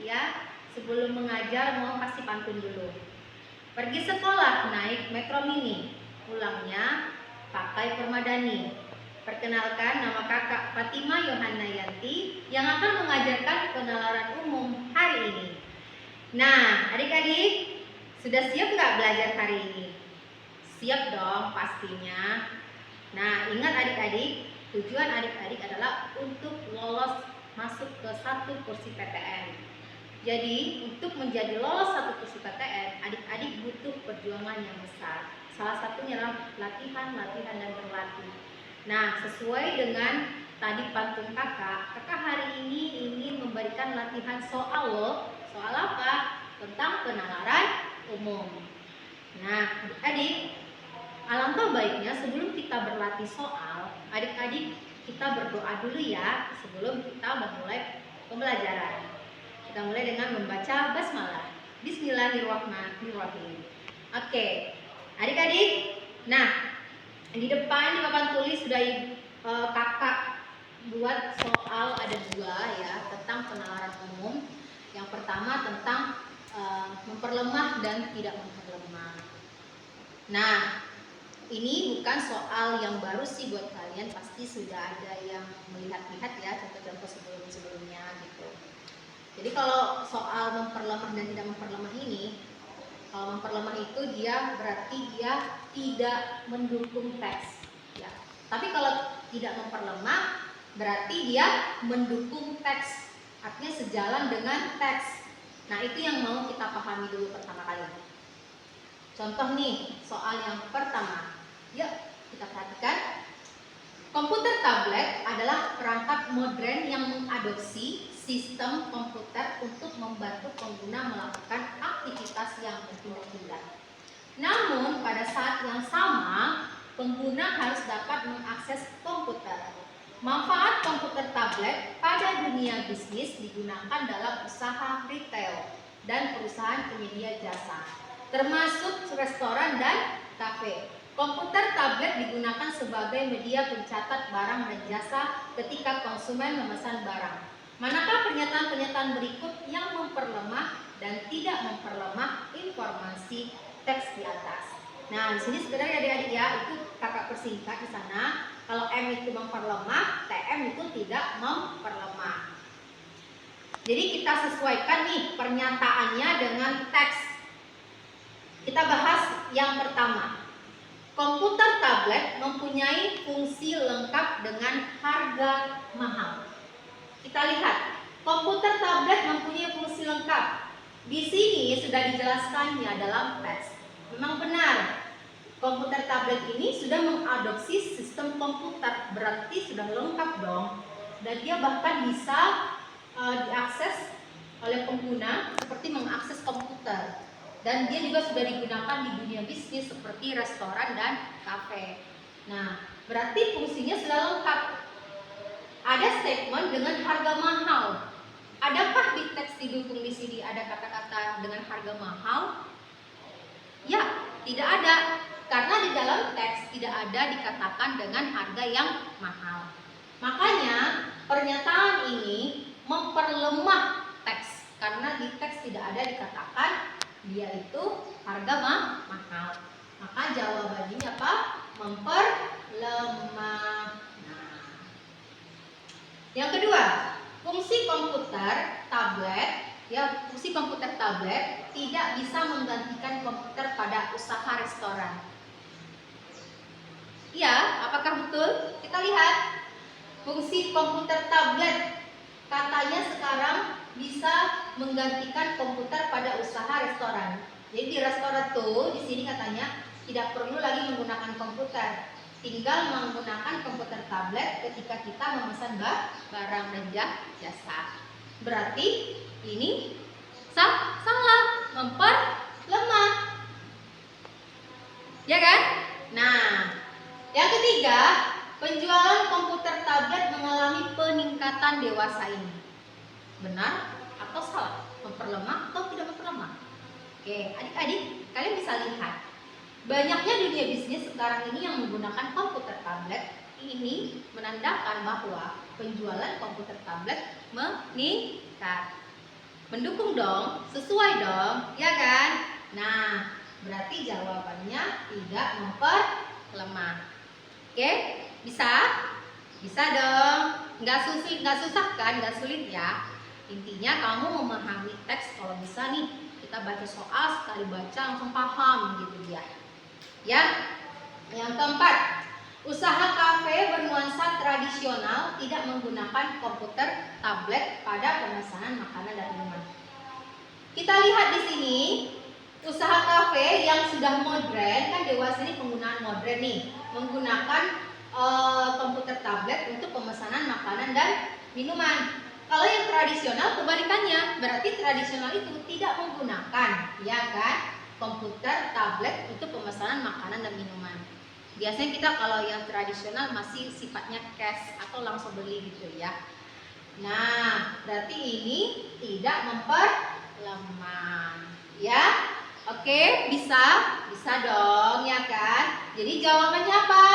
ya. Sebelum mengajar mau kasih pantun dulu. Pergi sekolah naik metro mini, pulangnya pakai permadani. Perkenalkan, nama kakak Fatima Yohana Yanti yang akan mengajarkan penalaran umum hari ini. Nah, adik-adik, sudah siap nggak belajar hari ini? Siap dong pastinya. Nah, ingat adik-adik, tujuan adik-adik adalah untuk lolos masuk ke satu kursi PTN. Jadi, untuk menjadi lolos satu kursi PTN, adik-adik butuh perjuangan yang besar. Salah satunya adalah latihan, dan berlatih. Nah, sesuai dengan tadi pantun kakak hari ini ingin memberikan latihan soal loh. Soal apa? Tentang penalaran umum. Nah, adik-adik, alangkah baiknya sebelum kita berlatih soal, adik-adik kita berdoa dulu ya sebelum kita memulai pembelajaran. Kita mulai dengan membaca basmalah. Bismillahirrahmanirrahim. Oke, adik-adik. Nah, di depan di papan tulis sudah kakak buat soal ada dua ya tentang penalaran umum. Yang pertama tentang memperlemah dan tidak memperlemah. Nah, ini bukan soal yang baru sih buat kalian, pasti sudah ada yang melihat-lihat ya contoh-contoh sebelum-sebelumnya gitu. Jadi kalau soal memperlemah dan tidak memperlemah ini, kalau memperlemah itu dia berarti dia tidak mendukung teks ya. Tapi kalau tidak memperlemah berarti dia mendukung teks, artinya sejalan dengan teks. Nah, itu yang mau kita pahami dulu pertama kali. Contoh nih, soal yang pertama. Yuk, kita perhatikan. Komputer tablet adalah perangkat modern yang mengadopsi sistem komputer untuk membantu pengguna melakukan aktivitas yang berpindah-pindah. Namun, pada saat yang sama, pengguna harus dapat mengakses komputer. Manfaat komputer tablet pada dunia bisnis digunakan dalam usaha retail dan perusahaan penyedia jasa, termasuk restoran dan kafe. Komputer tablet digunakan sebagai media pencatat barang dan jasa ketika konsumen memesan barang. Manakah pernyataan-pernyataan berikut yang memperlemah dan tidak memperlemah informasi teks di atas? Nah, di sini sebenarnya adik-adik ya, itu kakak persingkat di sana. Kalau M itu memperlemah, TM itu tidak memperlemah. Jadi kita sesuaikan nih pernyataannya dengan teks. Kita bahas yang pertama. Komputer tablet mempunyai fungsi lengkap dengan harga mahal. Kita lihat, komputer tablet mempunyai fungsi lengkap. Di sini sudah dijelaskannya dalam teks. Memang benar, komputer tablet ini sudah mengadopsi sistem komputer, berarti sudah lengkap dong. Dan dia bahkan bisa diakses oleh pengguna seperti mengakses komputer. Dan dia juga sudah digunakan di dunia bisnis seperti restoran dan kafe. Nah, berarti fungsinya sudah lengkap. Ada statement dengan harga mahal. Adakah di teks didukung di sini ada kata-kata dengan harga mahal? Ya, tidak ada. Karena di dalam teks tidak ada dikatakan dengan harga yang mahal. Makanya pernyataan ini memperlemah teks. Karena di teks tidak ada dikatakan dia itu harga mahal. Maka jawabannya apa? Memperlemah. Nah, yang kedua, fungsi komputer tablet tidak bisa menggantikan komputer pada usaha restoran. Ya, apakah betul? Kita lihat fungsi komputer tablet katanya sekarang bisa menggantikan komputer pada usaha restoran. Jadi di restoran tuh di sini katanya tidak perlu lagi menggunakan komputer, tinggal menggunakan komputer tablet ketika kita memesan barang dan jasa. Berarti ini salah, memperlemah, ya kan? Nah, yang ketiga, penjualan komputer tablet mengalami peningkatan dewasa ini. Benar atau salah? Memperlemah atau tidak memperlemah? Oke, adik-adik, kalian bisa lihat. Banyaknya dunia bisnis sekarang ini yang menggunakan komputer tablet. Ini menandakan bahwa penjualan komputer tablet meningkat. Mendukung dong, sesuai dong, ya kan? Nah, berarti jawabannya tidak memperlemah. Oke, bisa? Bisa dong. Nggak susah kan, nggak sulit ya. Intinya kamu memahami teks. Kalau bisa nih, kita baca soal sekali baca langsung paham gitu dia. Ya, yang keempat, usaha kafe bernuansa tradisional tidak menggunakan komputer, tablet pada pemesanan makanan dan minuman. Kita lihat di sini, usaha kafe yang sudah modern, kan dewasa ini penggunaan modern nih, menggunakan komputer tablet untuk pemesanan makanan dan minuman. Kalau yang tradisional kebalikannya, berarti tradisional itu tidak menggunakan, ya kan, komputer tablet untuk pemesanan makanan dan minuman. Biasanya kita kalau yang tradisional masih sifatnya cash atau langsung beli gitu ya. Nah, berarti ini tidak memperlemah, ya. Oke, bisa dong, ya kan? Jadi jawabannya apa?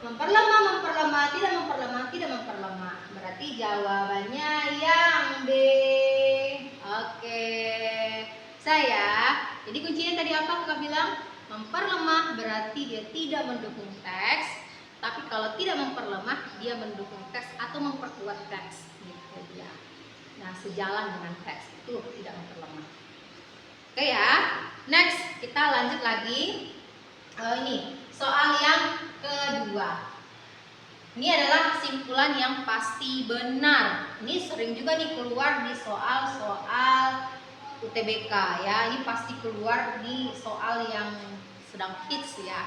Memperlemah, tidak memperlemah. Berarti jawabannya yang B. Oke, saya. Jadi kuncinya tadi apa kakak bilang? Memperlemah berarti dia tidak mendukung teks, tapi kalau tidak memperlemah dia mendukung teks atau memperkuat teks gitu ya. Nah, sejalan dengan teks itu tidak memperlemah. Oke ya. Next, kita lanjut lagi. Ini soal yang kedua. Ini adalah kesimpulan yang pasti benar. Ini sering juga nih keluar di soal-soal UTBK ya. Ini pasti keluar di soal yang sedang hits ya.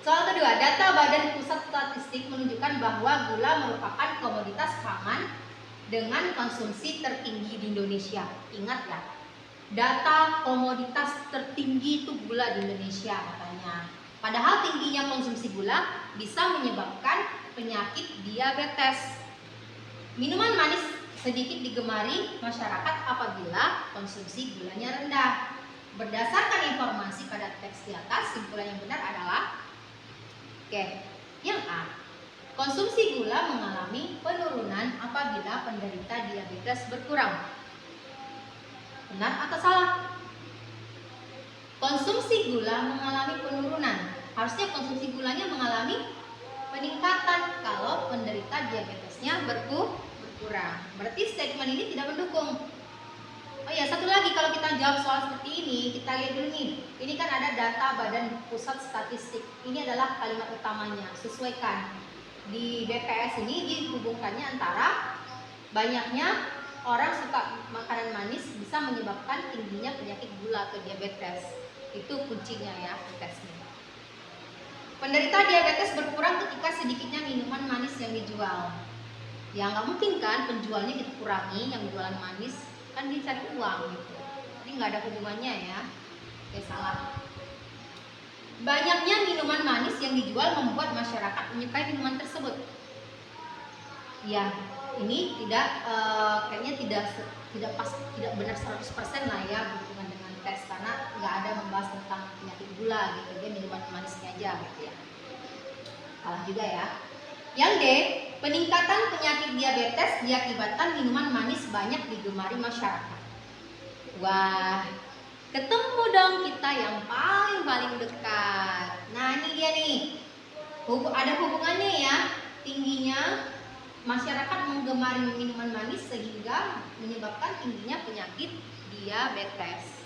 Soal kedua, data Badan Pusat Statistik menunjukkan bahwa gula merupakan komoditas pangan dengan konsumsi tertinggi di Indonesia. Ingat ya, data komoditas tertinggi itu gula di Indonesia katanya. Padahal tingginya konsumsi gula bisa menyebabkan penyakit diabetes. Minuman manis sedikit digemari masyarakat apabila konsumsi gulanya rendah. Berdasarkan informasi pada teks di atas, kesimpulan yang benar adalah yang A. Konsumsi gula mengalami penurunan apabila penderita diabetes berkurang. Benar atau salah? Konsumsi gula mengalami penurunan. Harusnya konsumsi gulanya mengalami peningkatan kalau penderita diabetesnya berkurang. Berarti statement ini tidak mendukung. Oh ya, satu lagi, kalau kita jawab soal seperti ini, kita lihat dulu nih. Ini kan ada data Badan Pusat Statistik. Ini adalah kalimat utamanya. Sesuaikan. Di BPS ini dihubungkannya antara banyaknya orang suka makanan manis bisa menyebabkan tingginya penyakit gula atau diabetes. Itu kuncinya ya tesnya. Penderita diabetes berkurang ketika sedikitnya minuman manis yang dijual. Ya nggak mungkin kan penjualnya kita kurangi, yang jualan manis kan dia cari uang gitu. Jadi nggak ada hubungannya ya. Oke, salah. Banyaknya minuman manis yang dijual membuat masyarakat menyukai minuman tersebut. Ya, ini kayaknya tidak benar 100% lah ya berhubungan dengan tes, karena nggak ada membahas tentang penyakit gula gitu. Dia minuman manisnya aja gitu ya. Salah juga ya. Yang D, peningkatan penyakit diabetes diakibatkan minuman manis banyak digemari masyarakat. Wah, ketemu dong kita yang paling dekat. Nah, ini dia nih. Ada hubungannya ya. Tingginya masyarakat menggemari minuman manis sehingga menyebabkan tingginya penyakit diabetes.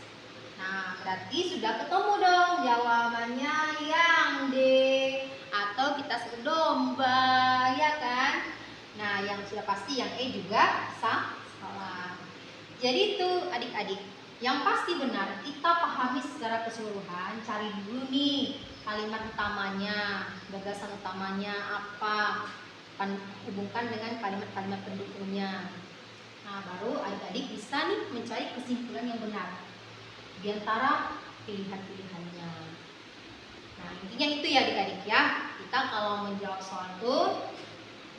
Nah, berarti sudah ketemu dong jawabannya yang D, atau kita sebut domba, ya kan? Nah, yang sudah pasti yang E juga salah. Jadi itu adik-adik, yang pasti benar kita pahami secara keseluruhan. Cari dulu nih kalimat utamanya, gagasan utamanya apa, hubungkan dengan kalimat-kalimat pendukungnya. Nah, baru adik-adik bisa nih mencari kesimpulan yang benar di antara pilihan-pilihannya. Nah, intinya itu ya adik-adik ya. Kita kalau menjawab soal itu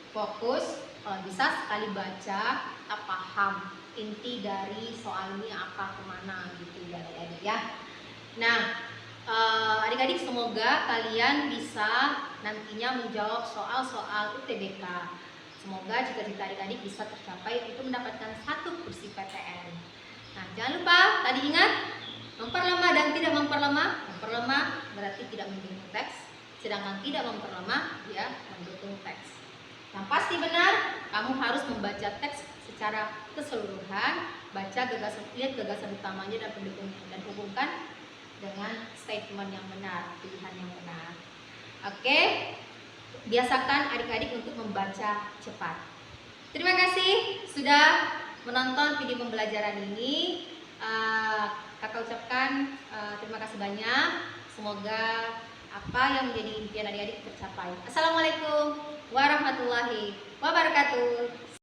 fokus, kalau bisa sekali baca kita paham inti dari soal ini apa, kemana gitu ya adik-adik ya. Nah, adik-adik semoga kalian bisa nantinya menjawab soal-soal UTBK. Semoga cita-cita adik-adik bisa tercapai untuk mendapatkan 1 kursi PTN. Nah, jangan lupa tadi ingat memperlama dan tidak memperlama. Memperlama berarti tidak mendukung teks, sedangkan tidak memperlama dia mendukung teks. Yang pasti benar, kamu harus membaca teks secara keseluruhan, lihat gagasan utamanya dan pendukungnya, dan hubungkan dengan statement yang benar, pilihan yang benar. Oke, biasakan adik-adik untuk membaca cepat. Terima kasih sudah menonton video pembelajaran ini. Kakak ucapkan terima kasih banyak. Semoga apa yang menjadi impian adik-adik tercapai. Assalamualaikum warahmatullahi wabarakatuh.